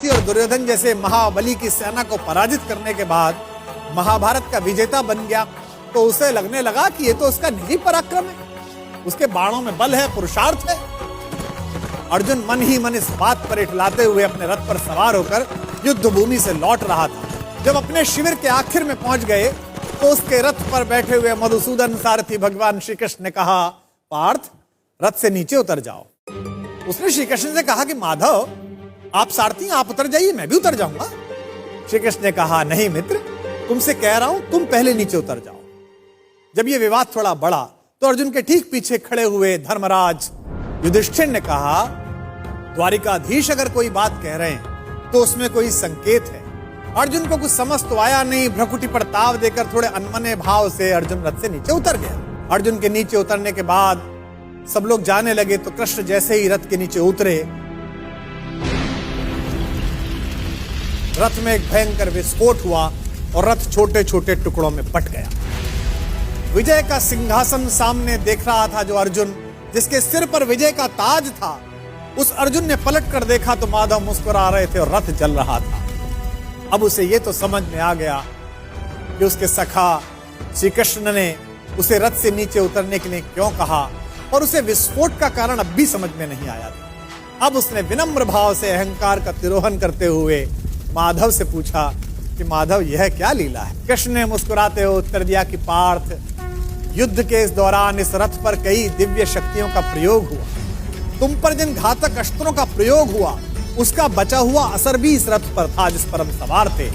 और दुर्योधन जैसे महाबली की सेना को पराजित करने के बाद महाभारत का विजेता बन गया तो उसे लगने लगा कि ये तो उसका निजी पराक्रम है, उसके बाणों में बल है, पुरुषार्थ है। अर्जुन मन ही मन इस बात पर इठलाते हुए अपने रथ पर सवार होकर युद्ध भूमि से लौट रहा था। जब अपने शिविर के आखिर में पहुंच गए तो उसके रथ पर बैठे हुए मधुसूदन सारथी भगवान श्री कृष्ण ने कहा, पार्थ रथ से नीचे उतर जाओ। उसने श्री कृष्ण से कहा कि माधव आप सारथी, आप उतर जाइए, मैं भी उतर जाऊंगा। श्री कृष्ण ने कहा, नहीं मित्र, तुमसे कह रहा हूं तुम पहले नीचे उतर जाओ। जब यह विवाद थोड़ा बढ़ा तो अर्जुन के ठीक पीछे खड़े हुए धर्मराज युधिष्ठिर ने कहा, द्वारिकाधीश अगर कोई बात कह रहे हैं तो उसमें कोई संकेत है। अर्जुन को कुछ समझ तो आया नहीं। भ्रकुटी पर ताव देकर थोड़े अनमने भाव से अर्जुन रथ से नीचे उतर गया। अर्जुन के नीचे उतरने के बाद सब लोग जाने लगे तो कृष्ण जैसे ही रथ के नीचे उतरे, रथ में एक भयंकर विस्फोट हुआ और रथ छोटे छोटे टुकड़ों में बट गया। विजय का सिंहासन सामने देख रहा था जो अर्जुन, जिसके सिर पर विजय का ताज था, उस अर्जुन ने पलट कर देखा तो माधव मुस्कुरा रहे थे और रथ जल रहा था। अब उसे यह तो समझ में आ गया कि उसके सखा श्री कृष्ण ने उसे रथ से नीचे उतरने के लिए क्यों कहा, और उसे विस्फोट का कारण अब भी समझ में नहीं आया था। अब उसने विनम्र भाव से अहंकार का तिरोहन करते हुए माधव से पूछा कि माधव यह क्या लीला है। कृष्ण ने मुस्कुराते हुए उत्तर दिया कि पार्थ, युद्ध के इस दौरान इस रथ पर कई दिव्य शक्तियों का प्रयोग हुआ। तुम पर जिन घातक अस्त्रों का प्रयोग हुआ उसका बचा हुआ असर भी इस रथ पर था जिस पर हम सवार थे।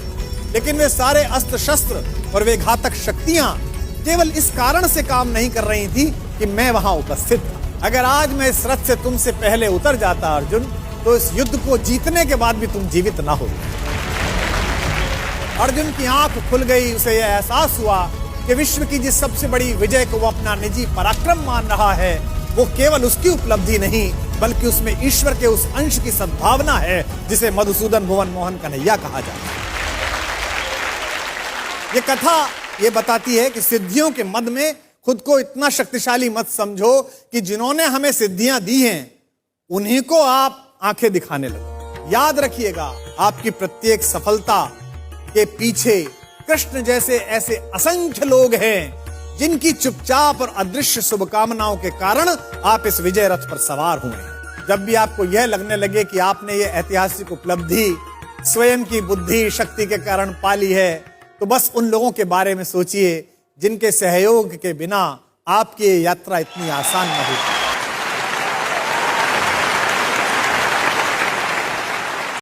लेकिन वे सारे अस्त्र शस्त्र और वे घातक शक्तियां केवल इस कारण से काम नहीं कर रही थी कि मैं वहां उपस्थित था। अगर आज मैं इस रथ से तुमसे पहले उतर जाता अर्जुन, तो इस युद्ध को जीतने के बाद भी तुम जीवित ना हो। अर्जुन की आंख खुल गई। उसे यह एहसास हुआ कि विश्व की जिस सबसे बड़ी विजय को वो अपना निजी पराक्रम मान रहा है, वो केवल उसकी उपलब्धि नहीं बल्कि उसमें ईश्वर के उस अंश की सद्भावना है जिसे मधुसूदन भुवन मोहन कन्हैया कहा जाता है। ये कथा ये बताती है कि सिद्धियों के मद में खुद को इतना शक्तिशाली मत समझो कि जिन्होंने हमें सिद्धियां दी हैं उन्हीं को आप आंखें दिखाने लगो। याद रखिएगा, आपकी प्रत्येक सफलता के पीछे कृष्ण जैसे ऐसे असंख्य लोग हैं जिनकी चुपचाप और अदृश्य शुभकामनाओं के कारण आप इस विजय रथ पर सवार हुए हैं। जब भी आपको यह लगने लगे कि आपने ये ऐतिहासिक उपलब्धि स्वयं की बुद्धि शक्ति के कारण पाली है, तो बस उन लोगों के बारे में सोचिए जिनके सहयोग के बिना आपकी यात्रा इतनी आसान न होती।